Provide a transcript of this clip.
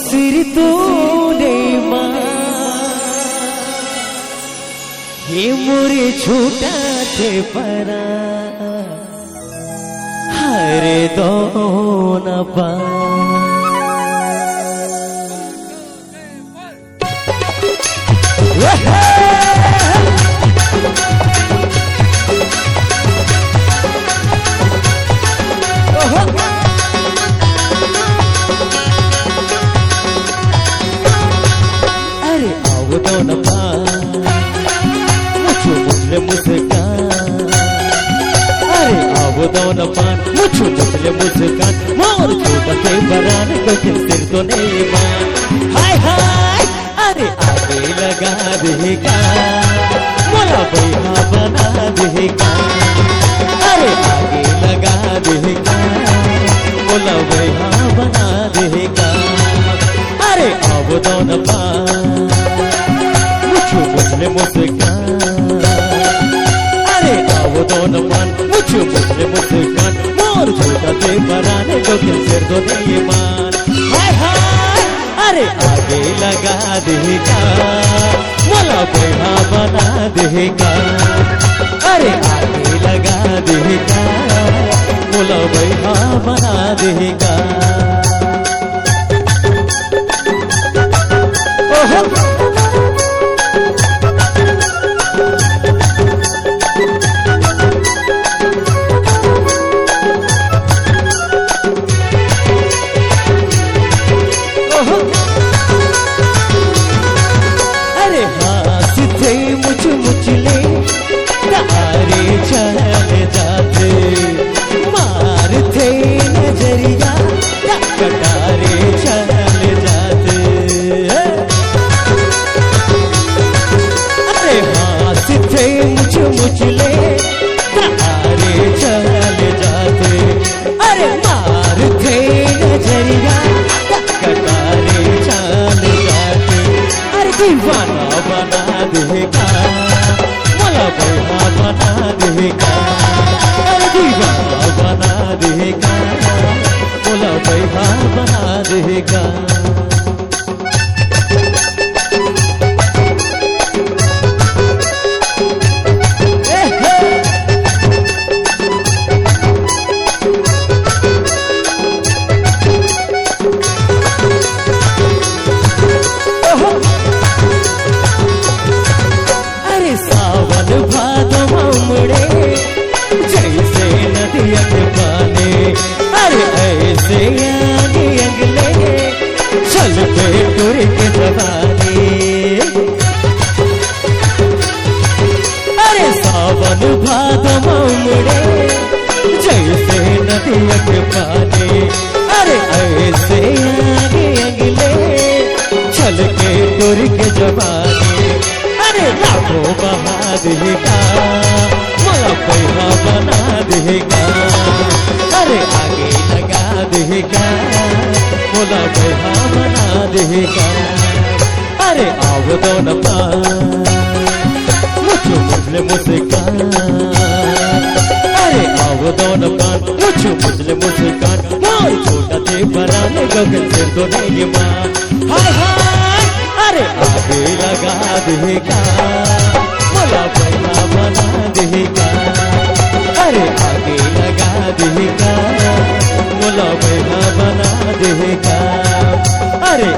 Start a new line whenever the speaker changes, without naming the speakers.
सिर तूने मां ये मोरे छोटा थे परा हरे दो न पा अरे आओ दो न पा मुझे मुस्कान अरे आओ दो न पान मुझे मुस्कान मोर छोटे बरान को सिर तो नहीं मान हाय हाय अरे आगे लगा देगा मोला बैहा बना देगा अरे आगे लगा देगा मोला बैहा बना देगा अरे आओ दो न पान मुझे मुस्कान वो दोनों मान मुझे मुस्कान मोर छोटा ते बराने को सिर तो नहीं मान हाय हाय अरे आगे लगा देगा मोला बैहा बना देगा अरे आगे लगा देगा मोला बैहा बना देगा मुझले तारे चले जाते मारते नजरिया कटारे चले जाते अरे हाथ थे मुझले तारे चले जाते अरे मारते नजरिया कटारे चले जाते अरे दीवाना बना देगा बैहा बना देगा अरे दीवाना बना देगा बोला बैहा बना देगा जैसे नदिया के पानी अरे ऐसे आगे अगले चल पे टुर के जवानी अरे सावन भादम उमड़े जैसे नदिया के पानी अरे ऐसे आगे अगले चल के टुर के जवानी अरे लाखों बहा देगा मोला बैहा बना देगा अरे आगे लगा देगा मोला बैहा बना देगा अरे आओ दो न पान मुझे मुस्कान अरे आओ दो न पान मुझे मुस्कान मोर छोटा ते बराने गगन सिर तो नहीं मान हाय हाय अरे आगे लगा देगा मोला बैहा बना देगा अरे आगे लगा देगा मोला बैहा बना देगा अरे